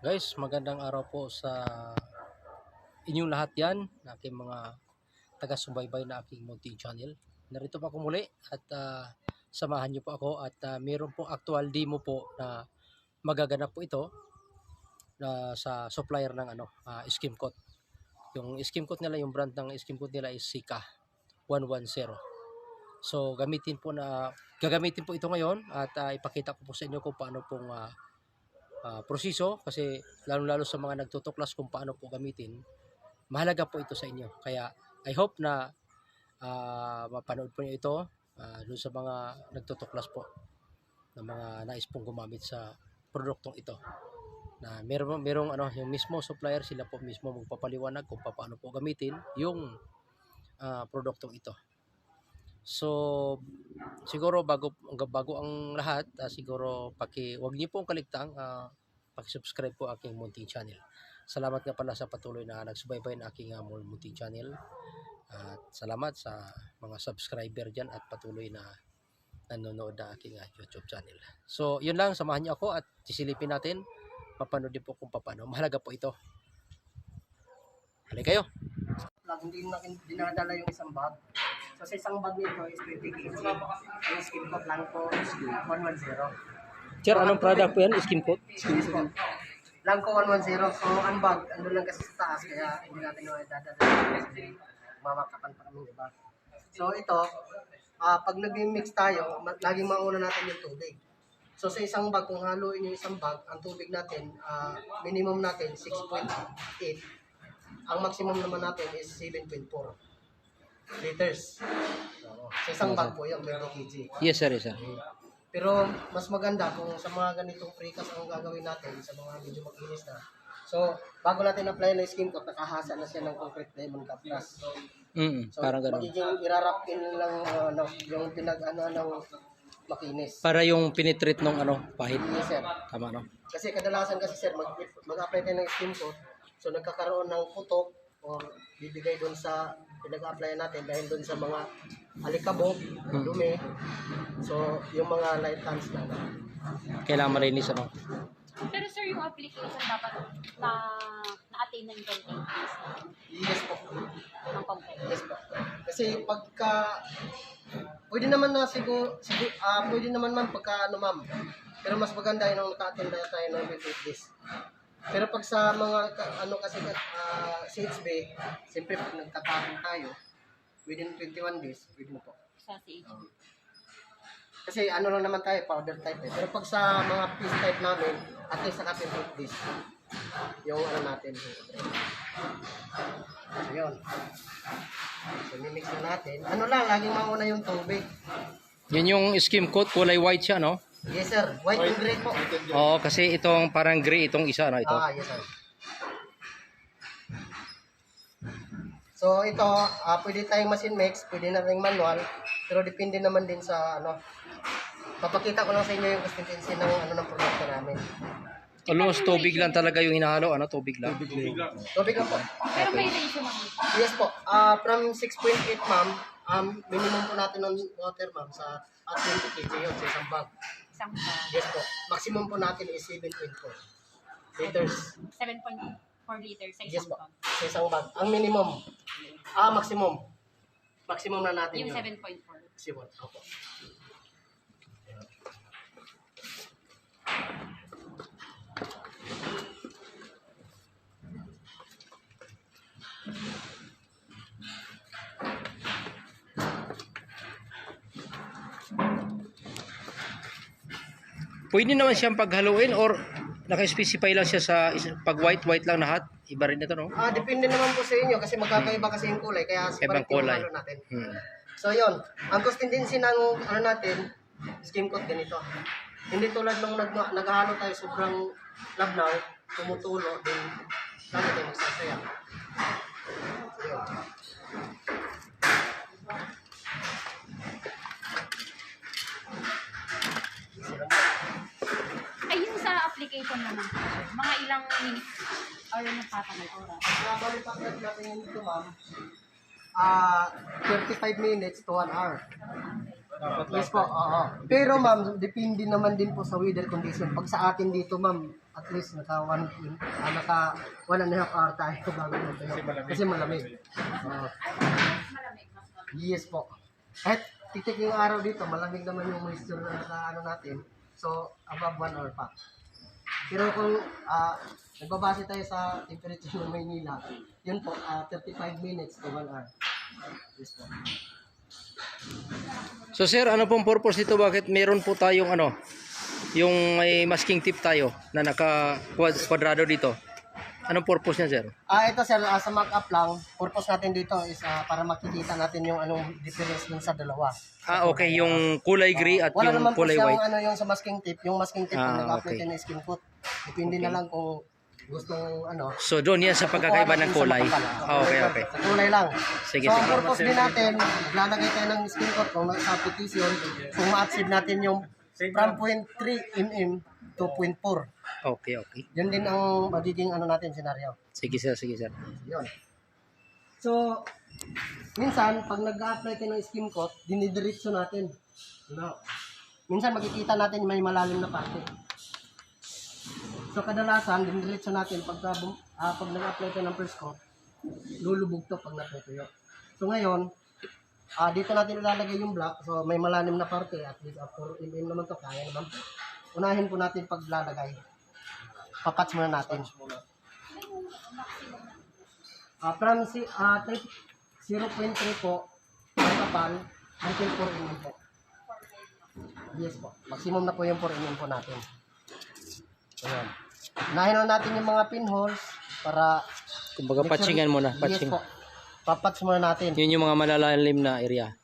Guys, magandang araw po sa inyong lahat yan, na aking mga taga-subaybay na aking munting channel. Narito pa ako muli at samahan niyo po ako at mayroon po actual demo po na magaganap po ito na sa supplier ng skim coat. Yung skim coat nila, yung brand ng skim coat nila is Sika 110. So gagamitin po ito ngayon at ipakita ko po sa inyo kung paano pong proseso, kasi lalo-lalo sa mga nagtutuklas kung paano po gamitin, mahalaga po ito sa inyo. Kaya I hope na mapanood po niyo ito doon sa mga nagtutuklas po ng mga nais pong gumamit sa produktong ito. Na merong yung mismo supplier, sila po mismo magpapaliwanag kung paano po gamitin yung produktong ito. So siguro bago ang lahat, siguro wag niyo pong kaligtang paki-subscribe po aking munting channel. Salamat nga pala sa patuloy na nagsubaybay ng aking munting channel. At salamat sa mga subscriber dyan at patuloy na nanonood na aking YouTube channel. So yun lang, samahan niyo ako at sisilipin natin. Mapanood din po kung paano. Mahalaga po ito. Halika kayo. Hindi na dinadala yung isang bag. So sa isang bag nito is 20 kg. Yung skim coat lang po, 110. Sir, anong product po yan? Skim coat? Skim coat. Lang ko 110. So ang bag, ano lang kasi sa taas, kaya hindi natin yung dadala. Kasi mamakapan pa kami, diba? So ito, pag nag-mix tayo, laging mauna natin yung tubig. So sa isang bag, kung haluin yung isang bag, ang tubig natin, minimum natin 6.8. Ang maximum naman natin is 7.4 liters. So, sa isang bag po yung 20 kg. Yes sir, yes sir. Pero mas maganda kung sa mga ganitong precast ang gagawin natin, sa mga medyo makinis na. So, bago natin apply ng skim coat, nakahasa na siya ng concrete lemon cap plus. So, Parang ganun. magiging irarapin lang yung ng makinis. Para yung pinitreat ng pahit. Yes, sir. Tama, no? Kasi kadalasan kasi sir, mag-apply tayo ng skim coat, so nagkakaroon ng putok o bibigay doon sa pinag-apply natin dahil doon sa mga alikabok, dumi. So, yung mga light hands na. Kailangan marinis, Pero sir, yung application dapat na-attain ng 20 days Yes po. ng concrete. Yes po. Kasi pagka, pwede naman na pwede naman ma'am pagka ma'am. Pero mas maganda yung naka-attend na tayo ng 28 days. Pero pag sa mga kasi CHB, siyempre pag nagtatapon tayo, within 21 days, pwede mo po. Sa CHB. Kasi lang naman tayo, powder type eh. Pero pag sa mga piece type namin, at least naka 28 days. Yung natin. So yun. So mimix na natin. Laging mauna yung tubig. Yun yung skim coat, kulay white siya, no? Yes sir, white and gray po. Oo, kasi itong parang gray, itong isa, no? Ito. Yes sir. So ito, pwede tayong machine mix, pwede na ring manual, pero depende naman din sa papakita ko lang sa inyo yung consistency ng ng produkto namin. Almost tubig lang talaga yung hinahalo, tubig lang. Tubig lang po. Pero may ratio ma'am. Yes po. From 6.8 ma'am, minimum po natin ng water ma'am sa 20 kg yun sa isang bag. Isang bag. Yes po. Maximum po natin is 7.4 liters. 7.4 liters sa Yes isang po. bag. Sa isang bag. Ang minimum. Maximum. Maximum na natin Yung yun. 7.4. Siwot. Opo. Pwede naman siyang paghaluin or naka-specify lang siya sa pag white lang lahat. Iba rin ito, no? Depende naman po sa inyo kasi magkakaiba kasi yung kulay. Kaya Ibang separate yung kulay. halo natin. Hmm. So yun, ang consistency ng natin, skim coat ganito. Hindi tulad nung naghahalo tayo sobrang labnaw, tumutulo, din lalo tayo magsasaya. So yun. Ay, yung sa application naman, mga ilang minutes or nagtatagal oras. Nabalipakat natin ito ma'am, 35 minutes to 1 hour. Yes po, oo. Pero ma'am, depende naman din po sa weather condition. Pag sa atin dito ma'am, at least naka 1.5 hour tayo bago natuyo. Kasi malamig. Yes po. Kahit titik yung araw dito, malamig naman yung moisture na ano natin. So, above 1 hour pa. Pero kung nagbabase tayo sa temperature ng Maynila, yun po, 35 minutes to 1 hour. Yes po. So sir, ano pong purpose nito? Bakit meron po tayong ano, yung may masking tip tayo na naka kwadrado dito? Anong purpose niya, sir? Ito sir, sa mock-up lang, purpose natin dito is para makikita natin yung anong difference dun sa dalawa. Okay, yung kulay gray at Wala yung naman po kulay siyang white. ano yung sa masking tape. Yung masking tape yung nag-apply okay. tayo ng skin coat. Depende na lang kung gustong ano. So doon yan sa pagkakaiba ng kulay. Okay, okay. Sa kulay lang. Sige, So ang sige. purpose din natin, maglalagay tayo ng skin coat kung sa application, kung ma-achieve natin yung from 0.3 mm to 0.4. Okay, okay. Yun din ang magiging ano natin scenario. Sige sir, sige sir. Yun. So, minsan, pag nag-apply tayo ng skin coat, dinidiretso natin. No. Minsan, makikita natin may malalim na parte. So, kadalasan, dinidiretso natin pag nag-apply tayo ng first coat, lulubog to pag natutuyo. So, ngayon, dito natin ilalagay yung black. So, may malalim na parte. At least, 4 mm naman to, kaya naman. Unahin po natin paglalagay. Papatch muna natin. From 0.3 po, ang kapal, until 4 mm po. Yes po. Maximum na po yung 4 mm po natin. Ayan. Unahin na natin yung mga pinholes para... Kumbaga patchingan muna, patching. Yes po. Papatch muna natin. Yun yung mga malalalim na area.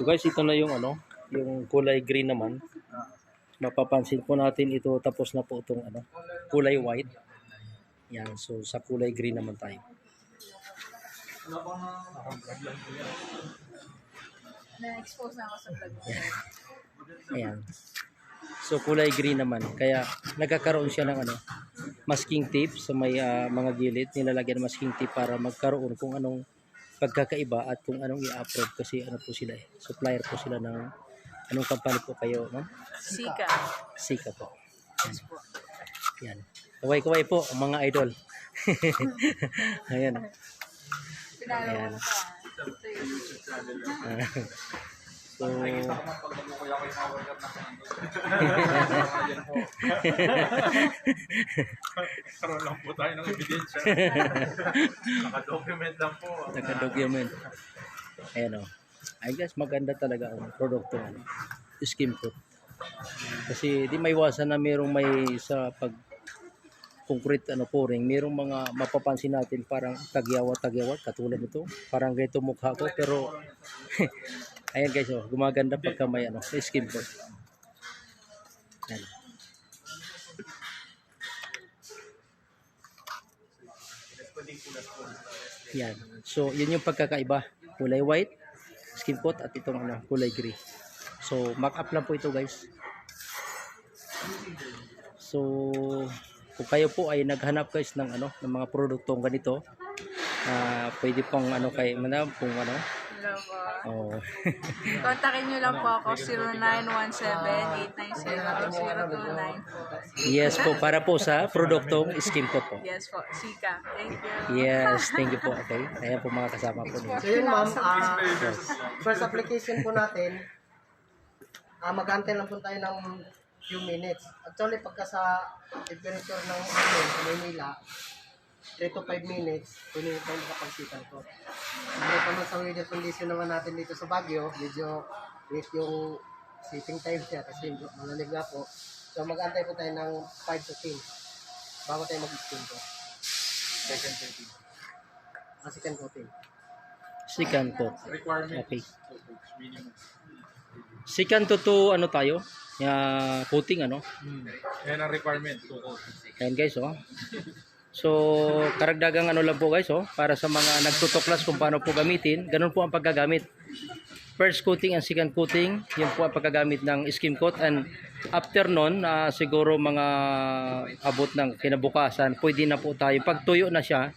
So guys, ito na yung ano, yung kulay green naman. Mapapansin po natin ito tapos na po itong ano, kulay white. Yan, so sa kulay green naman tayo. Na-expose na ako sa vlog. Ayan. So kulay green naman. Kaya nagkakaroon siya ng ano, masking tape sa may mga gilid. Nilalagyan ng masking tape para magkaroon kung anong pagkakaiba at kung anong i-upload kasi ano po sila eh. Supplier po sila ng anong company po kayo, no? Sika. Sika po. Yes po. Yan. Kaway-kaway po ang mga idol. Ayan. Pinalo Ayan. ko pa. So, Karoon lang po tayo ng ebidensya. Naka-document lang po. naka-document. Ayan o. I guess maganda talaga ang produkto ano, skim coat. Kasi di maiwasan na merong may sa pag concrete ano pouring, merong mga mapapansin natin parang tagyawat katulad nito. Parang ganito mukha ko pero ayan guys, oh, gumaganda pagka may ano, skim coat. Ayan. Yan. So, yun yung pagkakaiba. Kulay white, skin coat, at itong ano, kulay gray. So, mock up lang po ito guys. So kung kayo po ay naghanap guys ng ano ng mga produktong ganito, pwede pong ano kay madam kung ano. Hello po. Oh. Kontakin nyo lang po ako 0917-890-0294. Yes po, para po sa produktong skim coat po. Yes po, Sika. Thank you. Yes, thank you po. Okay. Ayan po mga kasama po ninyo. So yun ma'am, first application po natin, mag-antay lang po tayo ng few minutes. Actually, pagka sa temperature ng sa Manila, 3 to 5 minutes, pwede tayo makapagsikan ko. Hindi pa man sa weather condition naman natin dito sa Baguio, medyo wait yung sitting time niya kasi malalig nga po. So mag-antay po tayo ng 5 to 10 bago tayo mag-skin ko. Second coating. Second coating. Second coat. Requirement. Okay. Minimum. Second to ano tayo? Coating ano? Yan ang requirement. Two coat. Ayan guys oh. So karagdagang ano lang po guys oh, para sa mga nagtutuklas kung paano po gamitin, ganun po ang paggagamit. First coating and second coating, yun po ang paggagamit ng skim coat, and after nun, siguro mga abot ng kinabukasan, pwede na po tayo, pag tuyo na siya,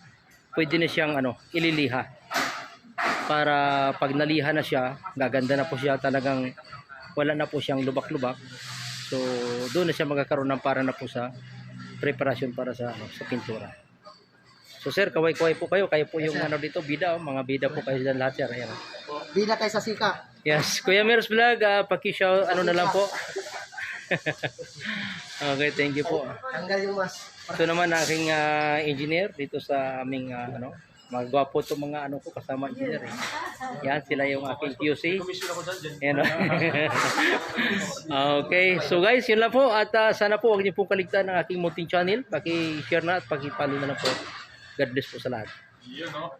pwede na siyang ano, ililiha. Para pag naliha na siya, gaganda na po siya, talagang wala na po siyang lubak-lubak. So doon na siya magkakaroon ng para na po sa preparasyon para sa ano, sa pintura. So sir, kaway-kaway po kayo po yung ano dito, bida, mga bida po kayo dyan lahat sir. Ayan. Bida kayo sa Sika. Yes, Kuya Meros Vlog, paki-show ano na lang po. Okay, thank you po. Tanggal yung mas. Ito naman aking engineer dito sa aming ano, mga gwapo to mga ano ko kasama engineer eh. Yan sila yung aking QC. Yan, oh. Okay, so guys, yun lang po at sana po huwag niyo pong kaligtaan ng aking munting channel. Paki-share na at paki-follow na lang po. God bless po sa lahat. Yun, no?